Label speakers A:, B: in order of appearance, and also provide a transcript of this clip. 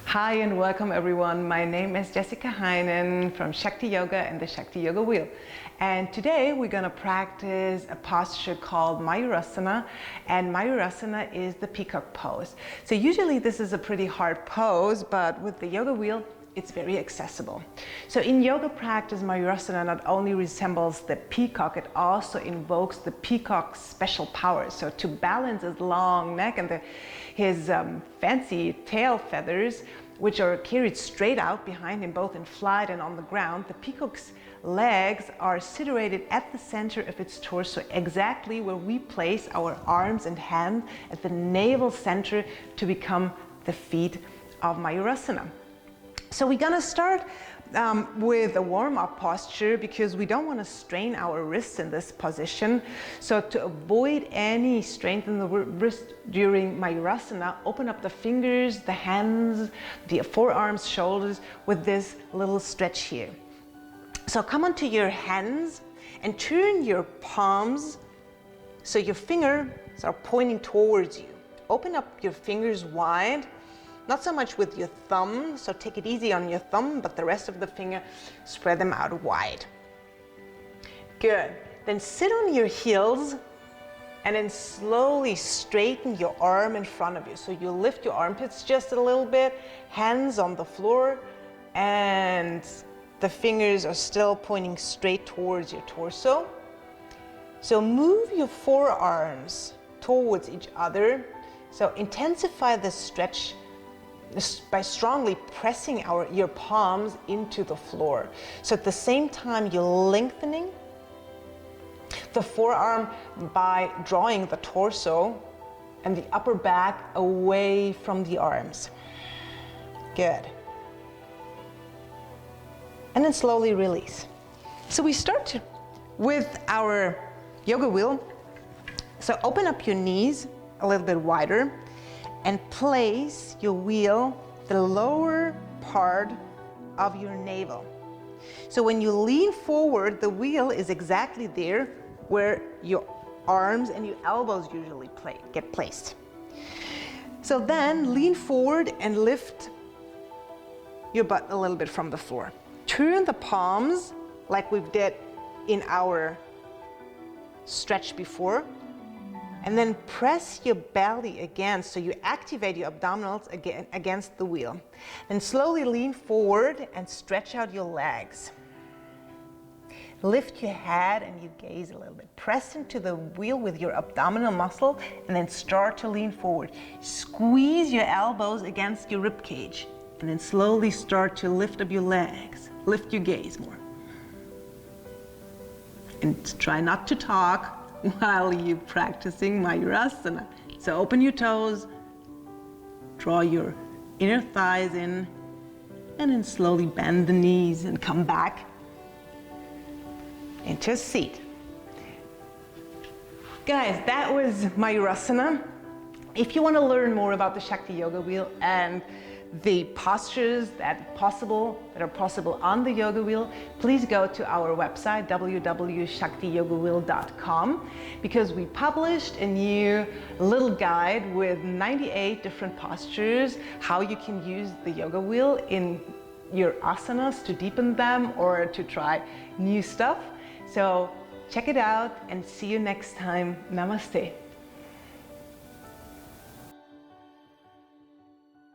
A: Hi and welcome everyone. My name is Jessica Heinen from Shakti Yoga and the Shakti Yoga Wheel. And today we're going to practice a posture called Mayurasana, and Mayurasana is the peacock pose. So usually this is a pretty hard pose, but with the yoga wheel it's very accessible. So in yoga practice, Mayurasana not only resembles the peacock, it also invokes the peacock's special powers. So to balance his long neck and his fancy tail feathers, which are carried straight out behind him, both in flight and on the ground, the peacock's legs are situated at the center of its torso, exactly where we place our arms and hands at the navel center to become the feet of Mayurasana. So we're going to start with a warm-up posture because we don't want to strain our wrists in this position. So to avoid any strain in the wrist during Mayurasana, open up the fingers, the hands, the forearms, shoulders with this little stretch here. So come onto your hands and turn your palms so your fingers are pointing towards you. Open up your fingers wide. Not so much with your thumb, so take it easy on your thumb, but the rest of the finger, spread them out wide. Good. Then sit on your heels and then slowly straighten your arm in front of you. So you lift your armpits just a little bit, hands on the floor, and the fingers are still pointing straight towards your torso. So move your forearms towards each other. So intensify the stretch by strongly pressing your palms into the floor. So at the same time, you're lengthening the forearm by drawing the torso and the upper back away from the arms. Good. And then slowly release. So we start with our yoga wheel. So open up your knees a little bit wider and place your wheel the lower part of your navel. So when you lean forward, the wheel is exactly there where your arms and your elbows usually get placed. So then lean forward and lift your butt a little bit from the floor. Turn the palms like we did in our stretch before. And then press your belly again, so you activate your abdominals again against the wheel. Then slowly lean forward and stretch out your legs. Lift your head and you gaze a little bit. Press into the wheel with your abdominal muscle and then start to lean forward. Squeeze your elbows against your rib cage and then slowly start to lift up your legs. Lift your gaze more. And try not to talk while you're practicing Mayurasana. So open your toes, draw your inner thighs in, and then slowly bend the knees and come back into a seat. Guys, that was Mayurasana. If you want to learn more about the Shakti Yoga Wheel and the postures that are possible on the yoga wheel, please go to our website www.shaktiyogawheel.com, because we published a new little guide with 98 different postures, how you can use the yoga wheel in your asanas to deepen them or to try new stuff. So check it out and see you next time. Namaste.